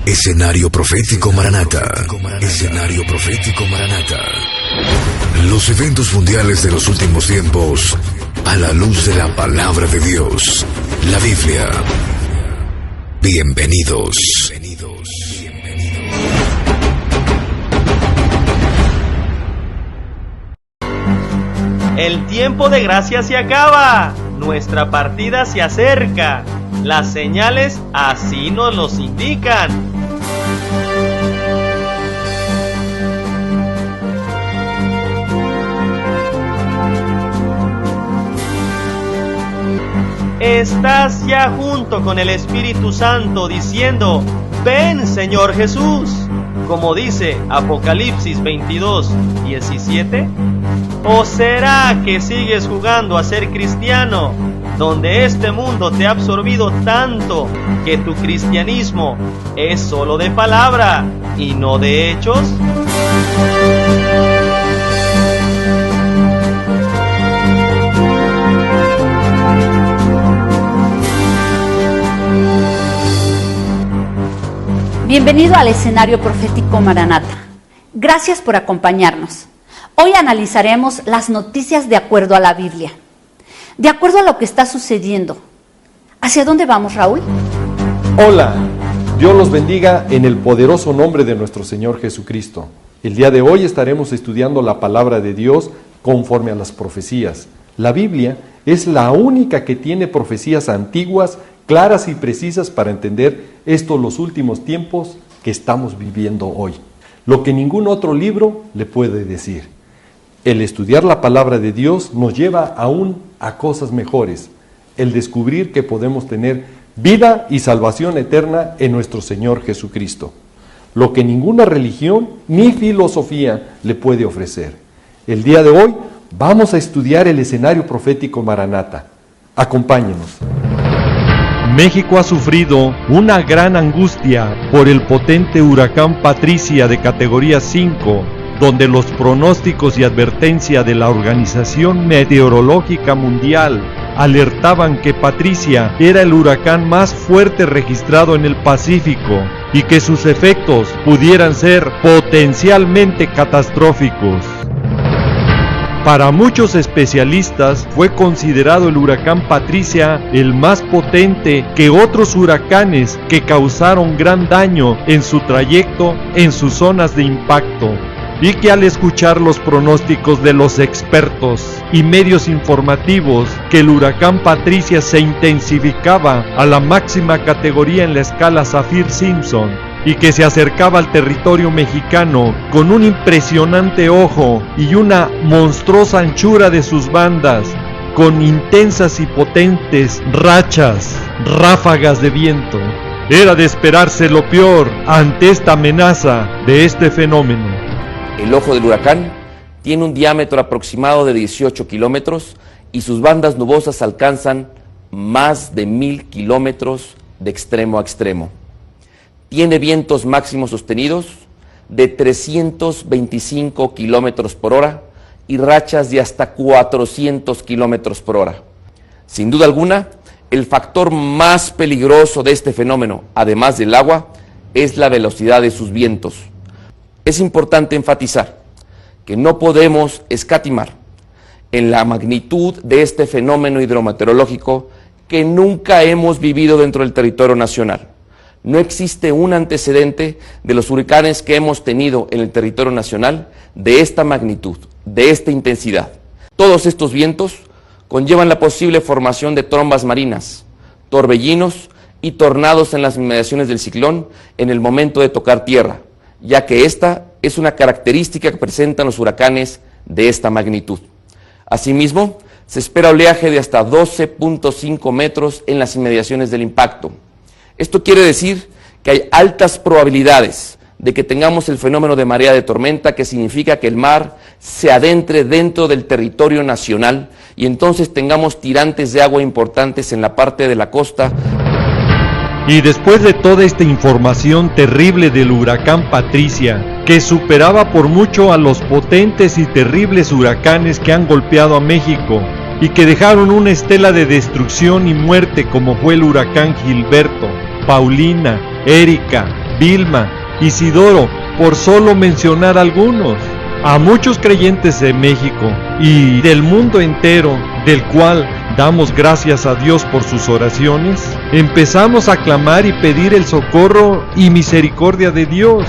Escenario Profético Maranata. Escenario Profético Maranata. Los eventos mundiales de los últimos tiempos a la luz de la palabra de Dios, la Biblia. Bienvenidos. El tiempo de gracia se acaba. Nuestra partida se acerca. Las señales así nos los indican. Estás ya junto con el Espíritu Santo diciendo: ven, Señor Jesús, como dice Apocalipsis 22:17. ¿O será que sigues jugando a ser cristiano, donde este mundo te ha absorbido tanto que tu cristianismo es solo de palabra y no de hechos? Bienvenido al Escenario Profético Maranata. Gracias por acompañarnos. Hoy analizaremos las noticias de acuerdo a la Biblia, de acuerdo a lo que está sucediendo. ¿Hacia dónde vamos, Raúl? Hola, Dios los bendiga en el poderoso nombre de nuestro Señor Jesucristo. El día de hoy estaremos estudiando la palabra de Dios conforme a las profecías. La Biblia es la única que tiene profecías antiguas, claras y precisas para entender los últimos tiempos que estamos viviendo hoy. Lo que ningún otro libro le puede decir. El estudiar la palabra de Dios nos lleva aún a cosas mejores. El descubrir que podemos tener vida y salvación eterna en nuestro Señor Jesucristo. Lo que ninguna religión ni filosofía le puede ofrecer. El día de hoy vamos a estudiar el escenario profético Maranata. Acompáñenos. México ha sufrido una gran angustia por el potente huracán Patricia de categoría 5, donde los pronósticos y advertencia de la Organización Meteorológica Mundial alertaban que Patricia era el huracán más fuerte registrado en el Pacífico y que sus efectos pudieran ser potencialmente catastróficos. Para muchos especialistas fue considerado el huracán Patricia el más potente que otros huracanes que causaron gran daño en su trayecto en sus zonas de impacto, y que al escuchar los pronósticos de los expertos y medios informativos que el huracán Patricia se intensificaba a la máxima categoría en la escala Saffir-Simpson, y que se acercaba al territorio mexicano con un impresionante ojo y una monstruosa anchura de sus bandas, con intensas y potentes rachas, ráfagas de viento. Era de esperarse lo peor ante esta amenaza de este fenómeno. El ojo del huracán tiene un diámetro aproximado de 18 kilómetros y sus bandas nubosas alcanzan más de 1000 kilómetros de extremo a extremo. Tiene vientos máximos sostenidos de 325 kilómetros por hora y rachas de hasta 400 kilómetros por hora. Sin duda alguna, el factor más peligroso de este fenómeno, además del agua, es la velocidad de sus vientos. Es importante enfatizar que no podemos escatimar en la magnitud de este fenómeno hidrometeorológico que nunca hemos vivido dentro del territorio nacional. No existe un antecedente de los huracanes que hemos tenido en el territorio nacional de esta magnitud, de esta intensidad. Todos estos vientos conllevan la posible formación de trombas marinas, torbellinos y tornados en las inmediaciones del ciclón en el momento de tocar tierra, ya que esta es una característica que presentan los huracanes de esta magnitud. Asimismo, se espera oleaje de hasta 12.5 metros en las inmediaciones del impacto. Esto quiere decir que hay altas probabilidades de que tengamos el fenómeno de marea de tormenta, que significa que el mar se adentre dentro del territorio nacional y entonces tengamos tirantes de agua importantes en la parte de la costa. Y después de toda esta información terrible del huracán Patricia, que superaba por mucho a los potentes y terribles huracanes que han golpeado a México y que dejaron una estela de destrucción y muerte como fue el huracán Gilberto, Paulina, Erika, Vilma, Isidoro, por solo mencionar algunos. A muchos creyentes de México y del mundo entero, del cual damos gracias a Dios por sus oraciones, empezamos a clamar y pedir el socorro y misericordia de Dios.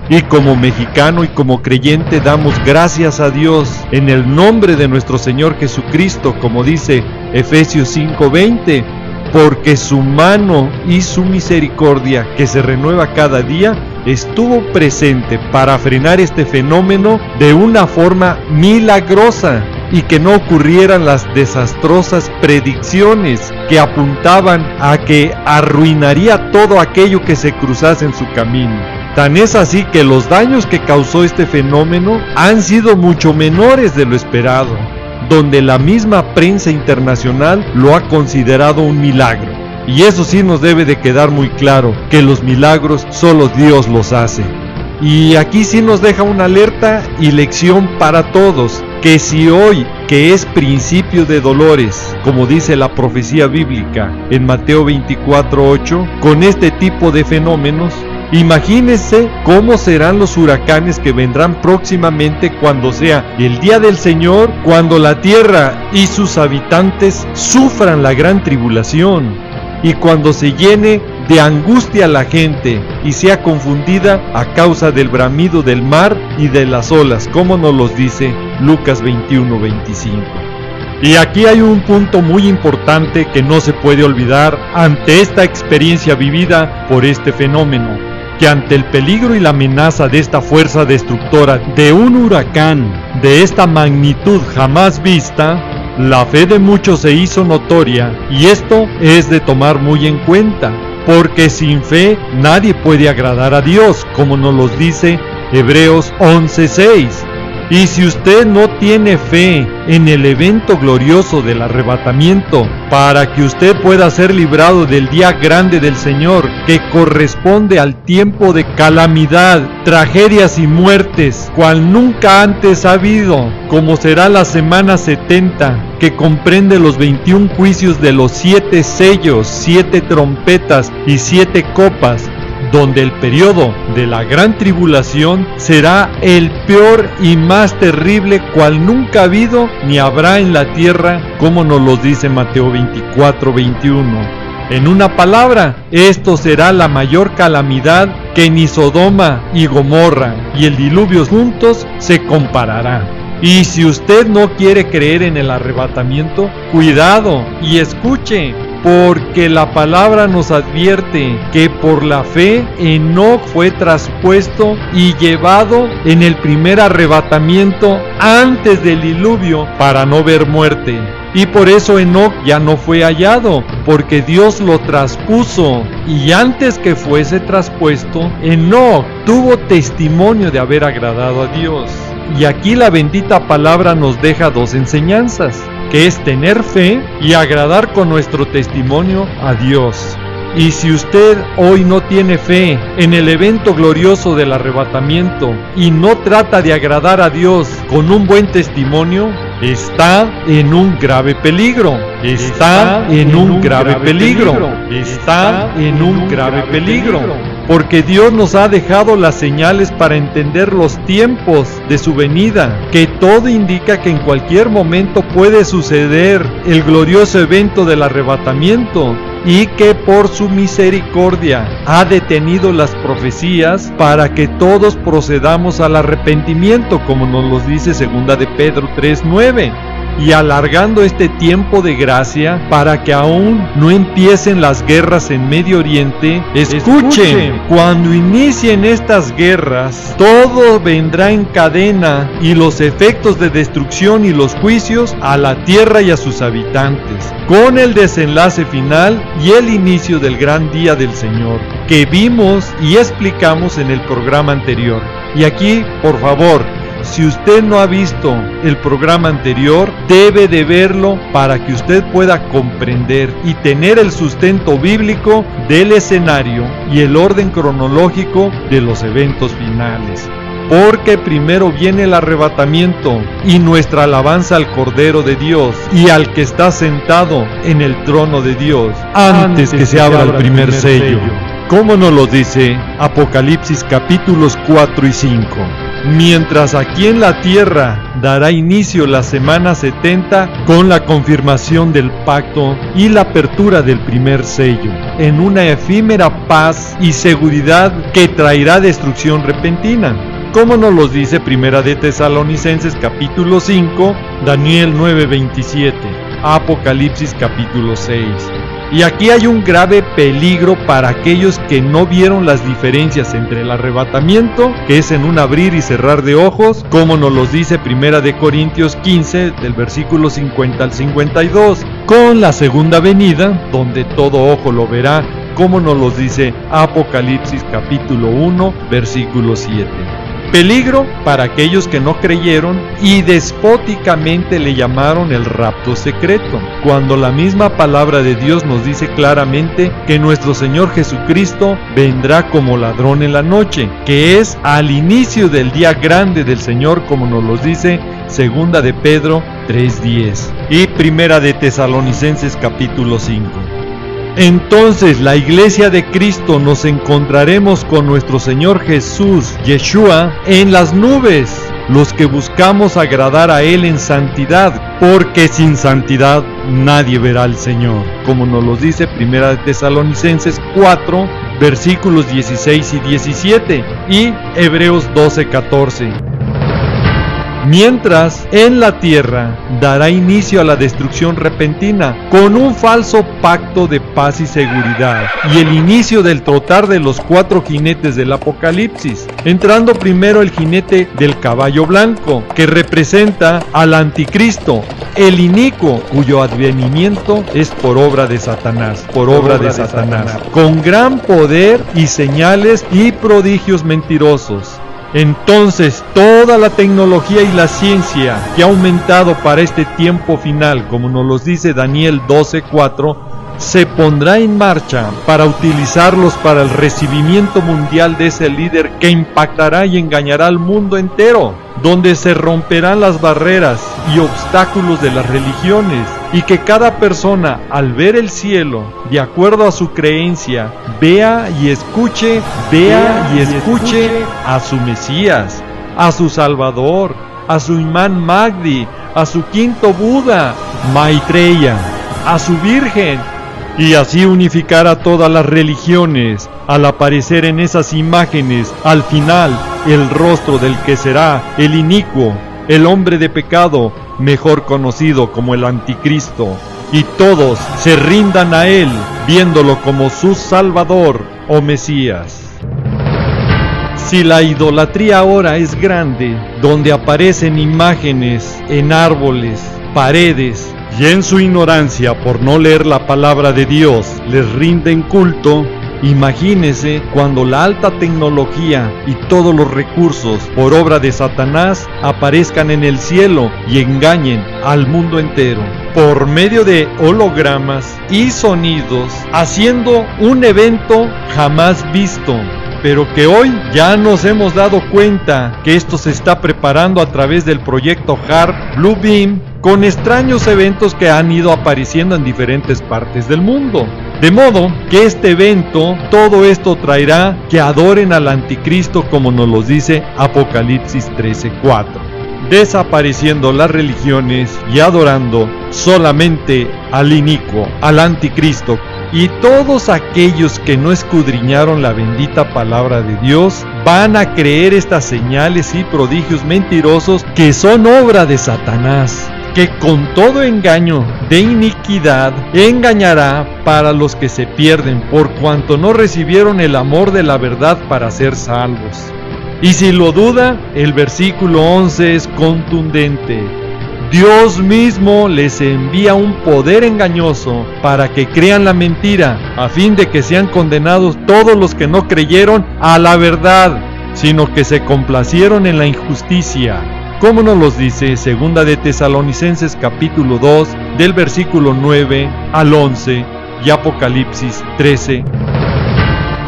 Y como mexicano y como creyente damos gracias a Dios en el nombre de nuestro Señor Jesucristo, como dice Efesios 5:20, porque su mano y su misericordia, que se renueva cada día, estuvo presente para frenar este fenómeno de una forma milagrosa y que no ocurrieran las desastrosas predicciones que apuntaban a que arruinaría todo aquello que se cruzase en su camino. Tan es así que los daños que causó este fenómeno han sido mucho menores de lo esperado, donde la misma prensa internacional lo ha considerado un milagro. Y eso sí nos debe de quedar muy claro, que los milagros solo Dios los hace. Y aquí sí nos deja una alerta y lección para todos, que si hoy, que es principio de dolores, como dice la profecía bíblica en Mateo 24:8, con este tipo de fenómenos, imagínense cómo serán los huracanes que vendrán próximamente cuando sea el día del Señor, cuando la tierra y sus habitantes sufran la gran tribulación, y cuando se llene de angustia la gente y sea confundida a causa del bramido del mar y de las olas, como nos los dice Lucas 21:25. Y aquí hay un punto muy importante que no se puede olvidar ante esta experiencia vivida por este fenómeno, que ante el peligro y la amenaza de esta fuerza destructora, de un huracán de esta magnitud jamás vista, la fe de muchos se hizo notoria, y esto es de tomar muy en cuenta, porque sin fe nadie puede agradar a Dios, como nos lo dice Hebreos 11:6. Y si usted no tiene fe en el evento glorioso del arrebatamiento, para que usted pueda ser librado del día grande del Señor, que corresponde al tiempo de calamidad, tragedias y muertes, cual nunca antes ha habido, como será la semana 70, que comprende los 21 juicios de los 7 sellos, 7 trompetas y 7 copas, donde el periodo de la gran tribulación será el peor y más terrible cual nunca ha habido ni habrá en la tierra, como nos lo dice Mateo 24:21. En una palabra, esto será la mayor calamidad que ni Sodoma y Gomorra y el diluvio juntos se comparará. Y si usted no quiere creer en el arrebatamiento, cuidado y escuche, porque la palabra nos advierte que por la fe Enoc fue traspuesto y llevado en el primer arrebatamiento antes del diluvio para no ver muerte. Y por eso Enoc ya no fue hallado, porque Dios lo traspuso. Y antes que fuese traspuesto, Enoc tuvo testimonio de haber agradado a Dios. Y aquí la bendita palabra nos deja dos enseñanzas, que es tener fe y agradar con nuestro testimonio a Dios. Y si usted hoy no tiene fe en el evento glorioso del arrebatamiento y no trata de agradar a Dios con un buen testimonio, está en un grave peligro. Está en un grave peligro. Está en un grave peligro. Porque Dios nos ha dejado las señales para entender los tiempos de su venida, que todo indica que en cualquier momento puede suceder el glorioso evento del arrebatamiento, y que por su misericordia ha detenido las profecías para que todos procedamos al arrepentimiento, como nos lo dice 2 de Pedro 3:9. Y alargando este tiempo de gracia para que aún no empiecen las guerras en Medio Oriente. Escuchen, cuando inicien estas guerras, todo vendrá en cadena y los efectos de destrucción y los juicios a la tierra y a sus habitantes, con el desenlace final y el inicio del gran día del Señor, que vimos y explicamos en el programa anterior. Y aquí, por favor, si usted no ha visto el programa anterior, debe de verlo para que usted pueda comprender y tener el sustento bíblico del escenario y el orden cronológico de los eventos finales. Porque primero viene el arrebatamiento y nuestra alabanza al Cordero de Dios y al que está sentado en el trono de Dios, antes que se abra el primer sello. como nos lo dice Apocalipsis capítulos 4 y 5. Mientras aquí en la tierra dará inicio la semana 70 con la confirmación del pacto y la apertura del primer sello, en una efímera paz y seguridad que traerá destrucción repentina, como nos lo dice Primera de Tesalonicenses capítulo 5, Daniel 9:27, Apocalipsis capítulo 6. Y aquí hay un grave peligro para aquellos que no vieron las diferencias entre el arrebatamiento, que es en un abrir y cerrar de ojos, como nos lo dice Primera de Corintios 15, del versículo 50 al 52, con la segunda venida, donde todo ojo lo verá, como nos lo dice Apocalipsis capítulo 1, versículo 7. Peligro para aquellos que no creyeron y despóticamente le llamaron el rapto secreto, cuando la misma palabra de Dios nos dice claramente que nuestro Señor Jesucristo vendrá como ladrón en la noche, que es al inicio del día grande del Señor, como nos lo dice Segunda de Pedro 3:10 y Primera de Tesalonicenses capítulo 5. Entonces la iglesia de Cristo nos encontraremos con nuestro Señor Jesús, Yeshua, en las nubes, los que buscamos agradar a Él en santidad, porque sin santidad nadie verá al Señor, como nos lo dice Primera de Tesalonicenses 4, versículos 16 y 17, y Hebreos 12:14. Mientras en la tierra dará inicio a la destrucción repentina con un falso pacto de paz y seguridad y el inicio del trotar de los 4 jinetes del Apocalipsis, entrando primero el jinete del caballo blanco, que representa al anticristo, el inicuo, cuyo advenimiento es por obra de Satanás, con gran poder y señales y prodigios mentirosos. Entonces toda la tecnología y la ciencia que ha aumentado para este tiempo final, como nos lo dice Daniel 12:4, se pondrá en marcha para utilizarlos para el recibimiento mundial de ese líder que impactará y engañará al mundo entero, donde se romperán las barreras y obstáculos de las religiones, y que cada persona, al ver el cielo, de acuerdo a su creencia, vea y escuche a su Mesías, a su Salvador, a su Imán Mahdi, a su quinto Buda, Maitreya, a su Virgen, y así unificar a todas las religiones, al aparecer en esas imágenes, al final, el rostro del que será el inicuo, el hombre de pecado, mejor conocido como el anticristo, y todos se rindan a él, viéndolo como su Salvador o Mesías. Si la idolatría ahora es grande, donde aparecen imágenes en árboles, paredes, y en su ignorancia por no leer la palabra de Dios les rinden culto, imagínese cuando la alta tecnología y todos los recursos por obra de Satanás aparezcan en el cielo y engañen al mundo entero por medio de hologramas y sonidos, haciendo un evento jamás visto, pero que hoy ya nos hemos dado cuenta que esto se está preparando a través del proyecto HAARP Blue Beam, con extraños eventos que han ido apareciendo en diferentes partes del mundo. De modo que este evento, todo esto traerá que adoren al anticristo, como nos lo dice Apocalipsis 13:4, desapareciendo las religiones y adorando solamente al inicuo, al anticristo. Y todos aquellos que no escudriñaron la bendita palabra de Dios van a creer estas señales y prodigios mentirosos que son obra de Satanás, que con todo engaño de iniquidad engañará para los que se pierden, por cuanto no recibieron el amor de la verdad para ser salvos. Y si lo duda, el versículo 11 es contundente. Dios mismo les envía un poder engañoso para que crean la mentira, a fin de que sean condenados todos los que no creyeron a la verdad, sino que se complacieron en la injusticia. Como nos los dice Segunda de Tesalonicenses capítulo 2, del versículo 9 al 11 y Apocalipsis 13.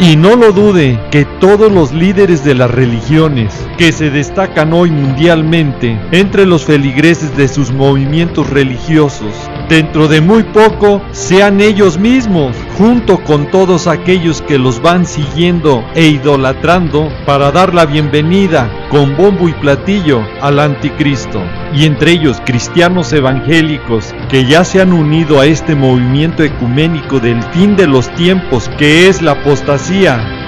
Y no lo dude que todos los líderes de las religiones que se destacan hoy mundialmente entre los feligreses de sus movimientos religiosos, dentro de muy poco sean ellos mismos, junto con todos aquellos que los van siguiendo e idolatrando, para dar la bienvenida con bombo y platillo al anticristo. Y entre ellos cristianos evangélicos que ya se han unido a este movimiento ecuménico del fin de los tiempos, que es la apostasía,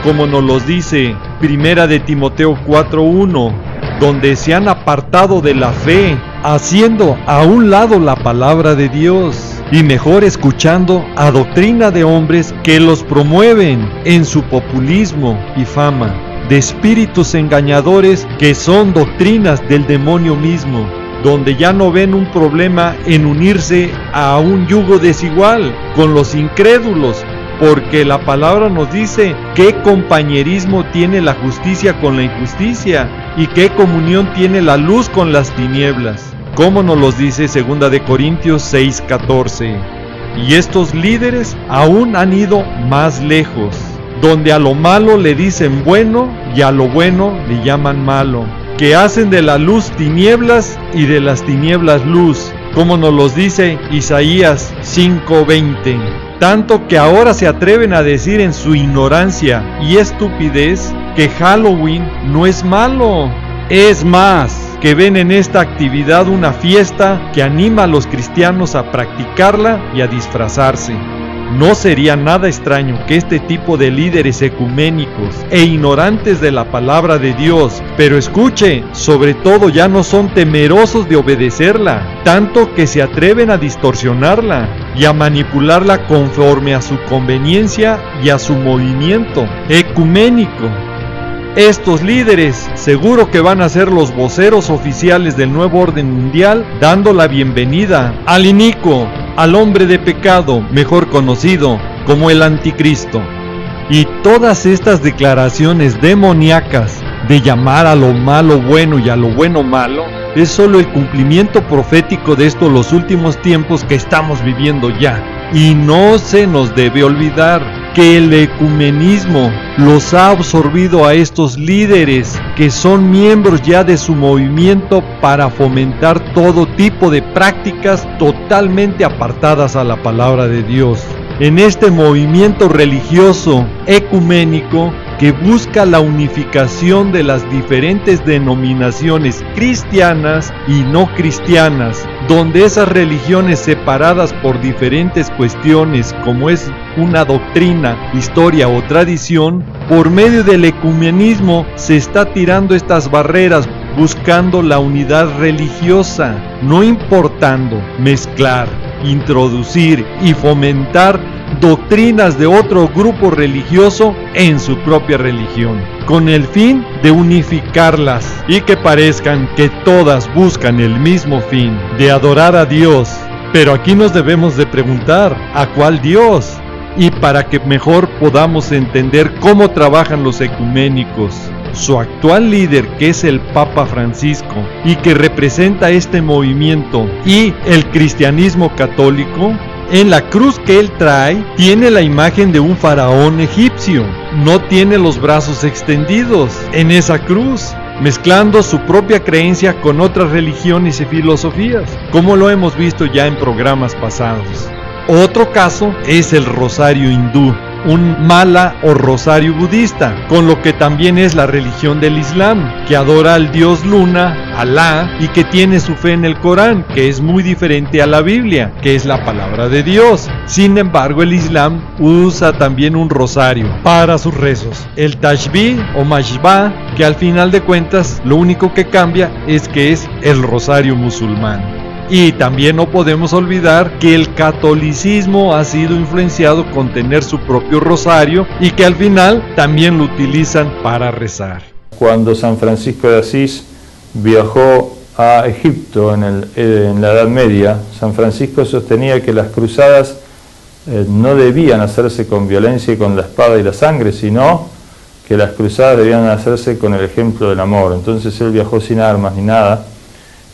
como nos lo dice Primera de Timoteo 4:1, donde se han apartado de la fe, haciendo a un lado la palabra de Dios, y mejor escuchando a doctrina de hombres que los promueven en su populismo y fama, de espíritus engañadores que son doctrinas del demonio mismo, donde ya no ven un problema en unirse a un yugo desigual con los incrédulos, porque la palabra nos dice qué compañerismo tiene la justicia con la injusticia y qué comunión tiene la luz con las tinieblas, como nos los dice 2 de Corintios 6:14. Y estos líderes aún han ido más lejos, donde a lo malo le dicen bueno y a lo bueno le llaman malo, que hacen de la luz tinieblas y de las tinieblas luz, como nos los dice Isaías 5:20. Tanto que ahora se atreven a decir en su ignorancia y estupidez que Halloween no es malo. Es más, que ven en esta actividad una fiesta que anima a los cristianos a practicarla y a disfrazarse. No sería nada extraño que este tipo de líderes ecuménicos e ignorantes de la palabra de Dios, pero escuche, sobre todo ya no son temerosos de obedecerla, tanto que se atreven a distorsionarla y a manipularla conforme a su conveniencia y a su movimiento ecuménico. Estos líderes seguro que van a ser los voceros oficiales del nuevo orden mundial, dando la bienvenida al inicuo, al hombre de pecado, mejor conocido como el anticristo. Y todas estas declaraciones demoníacas de llamar a lo malo bueno y a lo bueno malo, es solo el cumplimiento profético de estos los últimos tiempos que estamos viviendo ya. Y no se nos debe olvidar que el ecumenismo los ha absorbido a estos líderes que son miembros ya de su movimiento para fomentar todo tipo de prácticas totalmente apartadas a la palabra de Dios. En este movimiento religioso ecuménico que busca la unificación de las diferentes denominaciones cristianas y no cristianas, donde esas religiones separadas por diferentes cuestiones como es una doctrina, historia o tradición, por medio del ecumenismo se está tirando estas barreras, buscando la unidad religiosa, no importando mezclar, introducir y fomentar doctrinas de otro grupo religioso en su propia religión, con el fin de unificarlas y que parezcan que todas buscan el mismo fin, de adorar a Dios. Pero aquí nos debemos de preguntar, ¿a cuál Dios? Y para que mejor podamos entender cómo trabajan los ecuménicos, su actual líder, que es el Papa Francisco, y que representa este movimiento, y el cristianismo católico, en la cruz que él trae, tiene la imagen de un faraón egipcio. No tiene los brazos extendidos en esa cruz, mezclando su propia creencia con otras religiones y filosofías, como lo hemos visto ya en programas pasados. Otro caso es el rosario hindú, un mala o rosario budista, con lo que también es la religión del Islam, que adora al dios Luna, Alá, y que tiene su fe en el Corán, que es muy diferente a la Biblia, que es la palabra de Dios. Sin embargo, el Islam usa también un rosario para sus rezos, el tashbih o mashbah, que al final de cuentas lo único que cambia es que es el rosario musulmán. Y también no podemos olvidar que el catolicismo ha sido influenciado con tener su propio rosario y que al final también lo utilizan para rezar. Cuando San Francisco de Asís viajó a Egipto en la Edad Media, San Francisco sostenía que las cruzadas no debían hacerse con violencia y con la espada y la sangre, sino que las cruzadas debían hacerse con el ejemplo del amor. Entonces él viajó sin armas ni nada.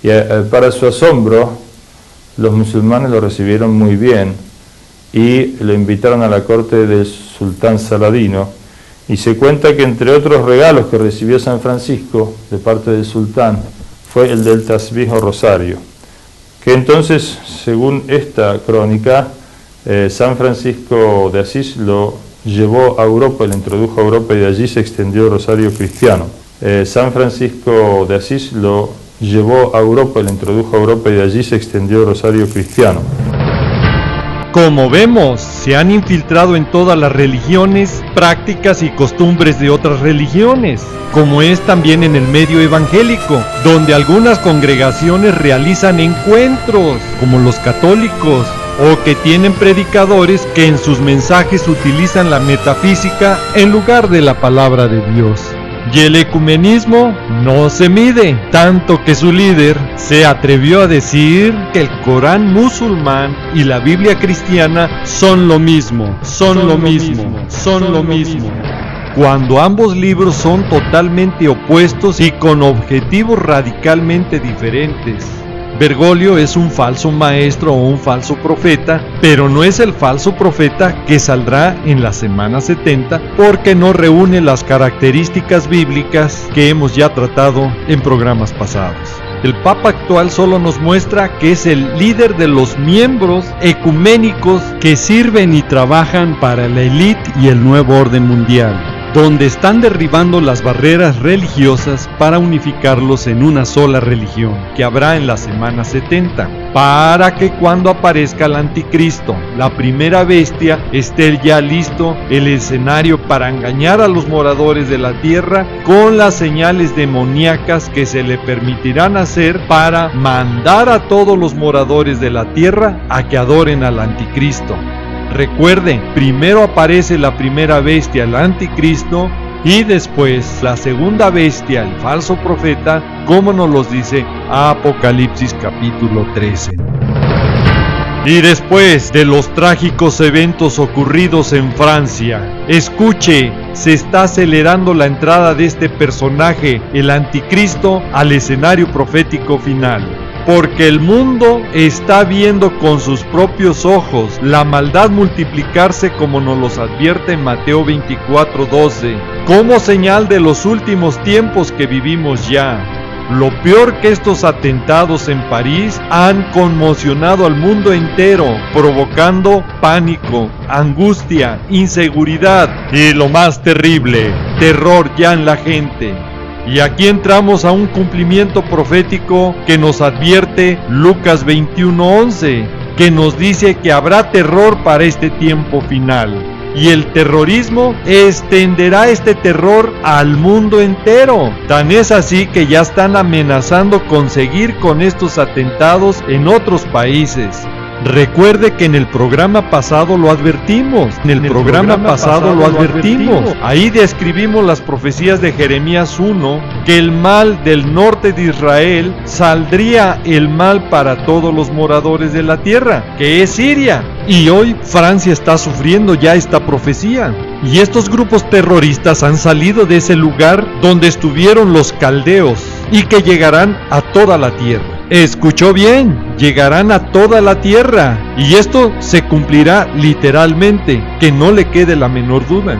Y para su asombro, los musulmanes lo recibieron muy bien y lo invitaron a la corte del sultán Saladino Y se cuenta que entre otros regalos que recibió San Francisco de parte del sultán fue el del tasbih o rosario, que entonces, según esta crónica, San Francisco de Asís lo llevó a Europa, lo introdujo a Europa y de allí se extendió el rosario cristiano. San Francisco de Asís lo llevó a Europa, lo introdujo a Europa y de allí se extendió el rosario cristiano. Como vemos, se han infiltrado en todas las religiones, prácticas y costumbres de otras religiones, como es también en el medio evangélico, donde algunas congregaciones realizan encuentros, como los católicos, o que tienen predicadores que en sus mensajes utilizan la metafísica en lugar de la palabra de Dios. Y el ecumenismo no se mide, tanto que su líder se atrevió a decir que el Corán musulmán y la Biblia cristiana son lo mismo, son lo mismo. Cuando ambos libros son totalmente opuestos y con objetivos radicalmente diferentes. Bergoglio es un falso maestro o un falso profeta, pero no es el falso profeta que saldrá en la semana 70 porque no reúne las características bíblicas que hemos ya tratado en programas pasados. El Papa actual solo nos muestra que es el líder de los miembros ecuménicos que sirven y trabajan para la élite y el nuevo orden mundial, donde están derribando las barreras religiosas para unificarlos en una sola religión, que habrá en la semana 70, para que cuando aparezca el anticristo, la primera bestia, esté ya listo el escenario para engañar a los moradores de la tierra con las señales demoníacas que se le permitirán hacer para mandar a todos los moradores de la tierra a que adoren al anticristo. Recuerden, primero aparece la primera bestia, el anticristo, y después la segunda bestia, el falso profeta, como nos los dice Apocalipsis capítulo 13. Y después de los trágicos eventos ocurridos en Francia, escuche, se está acelerando la entrada de este personaje, el anticristo, al escenario profético final. Porque el mundo está viendo con sus propios ojos la maldad multiplicarse como nos los advierte en Mateo 24:12, como señal de los últimos tiempos que vivimos ya. Lo peor que estos atentados en París han conmocionado al mundo entero, provocando pánico, angustia, inseguridad y lo más terrible, terror ya en la gente. Y aquí entramos a un cumplimiento profético que nos advierte Lucas 21:11, que nos dice que habrá terror para este tiempo final. Y el terrorismo extenderá este terror al mundo entero. Tan es así que ya están amenazando con seguir con estos atentados en otros países. Recuerde que en el programa pasado lo advertimos. Ahí describimos las profecías de Jeremías 1, que el mal del norte de Israel saldría el mal para todos los moradores de la tierra, que es Siria. Y hoy Francia está sufriendo ya esta profecía. Y estos grupos terroristas han salido de ese lugar donde estuvieron los caldeos y que llegarán a toda la tierra. Escuchó bien, llegarán a toda la tierra, y esto se cumplirá literalmente, que no le quede la menor duda,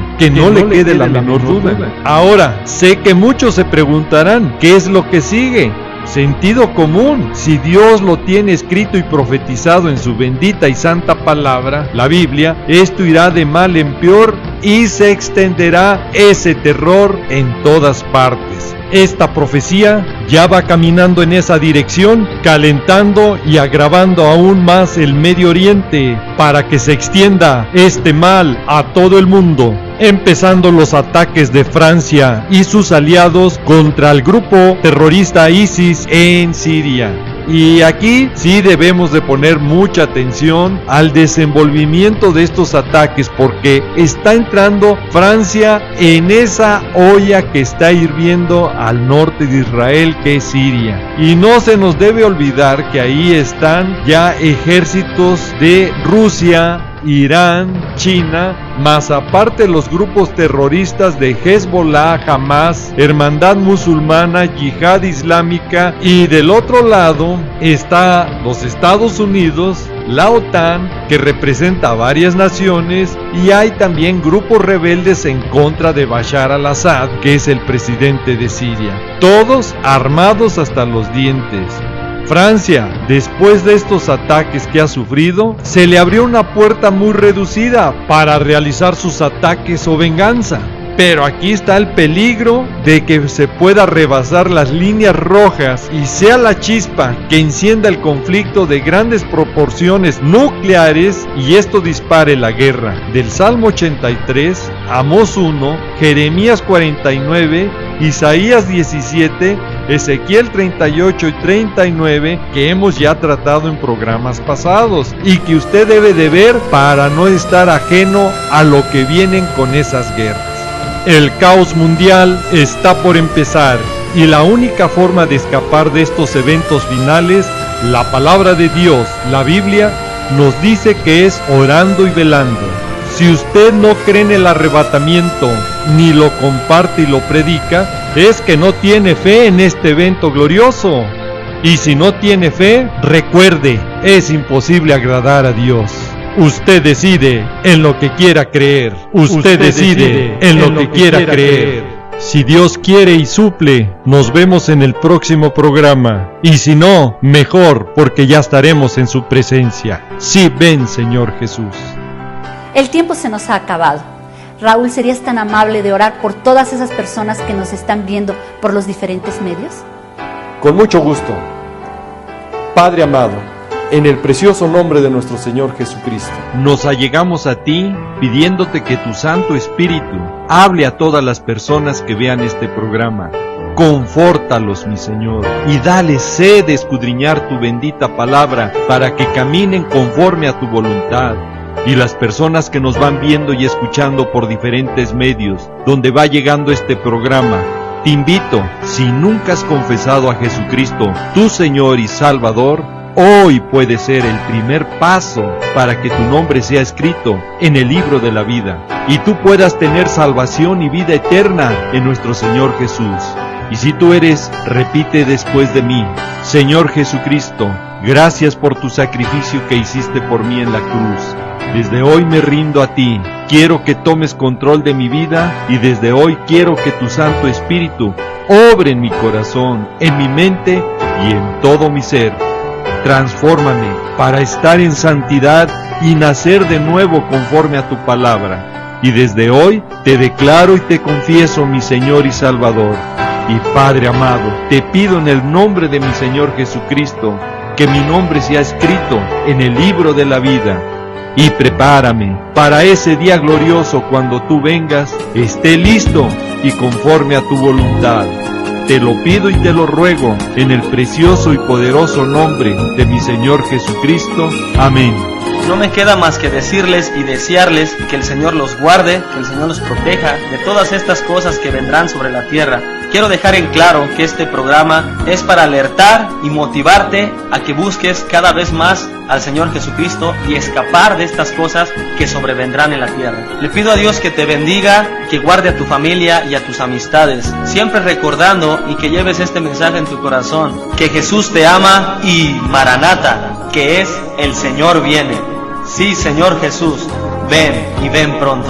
Ahora, sé que muchos se preguntarán, ¿qué es lo que sigue? Sentido común, si Dios lo tiene escrito y profetizado en su bendita y santa palabra, la Biblia, esto irá de mal en peor y se extenderá ese terror en todas partes. Esta profecía ya va caminando en esa dirección, calentando y agravando aún más el Medio Oriente para que se extienda este mal a todo el mundo, empezando los ataques de Francia y sus aliados contra el grupo terrorista ISIS en Siria. Y aquí sí debemos de poner mucha atención al desenvolvimiento de estos ataques, porque está entrando Francia en esa olla que está hirviendo al norte de Israel, que es Siria. Y no se nos debe olvidar que ahí están ya ejércitos de Rusia, Irán, China, más aparte los grupos terroristas de Hezbollah, Hamas, Hermandad Musulmana, Yihad Islámica, y del otro lado está los Estados Unidos, la OTAN, que representa a varias naciones, y hay también grupos rebeldes en contra de Bashar al-Assad, que es el presidente de Siria, todos armados hasta los dientes. Francia, después de estos ataques que ha sufrido, se le abrió una puerta muy reducida para realizar sus ataques o venganza. Pero aquí está el peligro de que se pueda rebasar las líneas rojas y sea la chispa que encienda el conflicto de grandes proporciones nucleares y esto dispare la guerra. Del Salmo 83, Amós 1, Jeremías 49, Isaías 17, Ezequiel 38 y 39, que hemos ya tratado en programas pasados y que usted debe de ver para no estar ajeno a lo que vienen con esas guerras. El caos mundial está por empezar y la única forma de escapar de estos eventos finales, la palabra de Dios, la Biblia, nos dice que es orando y velando. Si usted no cree en el arrebatamiento, ni lo comparte y lo predica, es que no tiene fe en este evento glorioso. Y si no tiene fe, recuerde, es imposible agradar a Dios. Usted decide en lo que quiera creer. Usted decide en lo que quiera creer. Si Dios quiere y suple, nos vemos en el próximo programa. Y si no, mejor, porque ya estaremos en su presencia. Sí, ven, Señor Jesús. El tiempo se nos ha acabado. Raúl, ¿serías tan amable de orar por todas esas personas que nos están viendo por los diferentes medios? Con mucho gusto. Padre amado, en el precioso nombre de nuestro Señor Jesucristo, nos allegamos a ti pidiéndote que tu Santo Espíritu hable a todas las personas que vean este programa. Confórtalos, mi Señor, y dale sed de escudriñar tu bendita palabra para que caminen conforme a tu voluntad. Y las personas que nos van viendo y escuchando por diferentes medios, donde va llegando este programa, te invito, si nunca has confesado a Jesucristo, tu Señor y Salvador, hoy puede ser el primer paso para que tu nombre sea escrito en el libro de la vida y tú puedas tener salvación y vida eterna en nuestro Señor Jesús. Y si tú eres, repite después de mí: Señor Jesucristo, gracias por tu sacrificio que hiciste por mí en la cruz. Desde hoy me rindo a ti, quiero que tomes control de mi vida y desde hoy quiero que tu Santo Espíritu obre en mi corazón, en mi mente y en todo mi ser. Transfórmame para estar en santidad y nacer de nuevo conforme a tu palabra. Y desde hoy te declaro y te confieso mi Señor y Salvador. Y Padre amado, te pido en el nombre de mi Señor Jesucristo, que mi nombre sea escrito en el libro de la vida. Y prepárame para ese día glorioso cuando tú vengas, esté listo y conforme a tu voluntad. Te lo pido y te lo ruego en el precioso y poderoso nombre de mi Señor Jesucristo. Amén. No me queda más que decirles y desearles que el Señor los guarde, que el Señor los proteja de todas estas cosas que vendrán sobre la tierra. Quiero dejar en claro que este programa es para alertar y motivarte a que busques cada vez más al Señor Jesucristo y escapar de estas cosas que sobrevendrán en la tierra. Le pido a Dios que te bendiga, que guarde a tu familia y a tus amistades, siempre recordando y que lleves este mensaje en tu corazón, que Jesús te ama y Maranata, que es el Señor viene. Sí, Señor Jesús, ven y ven pronto.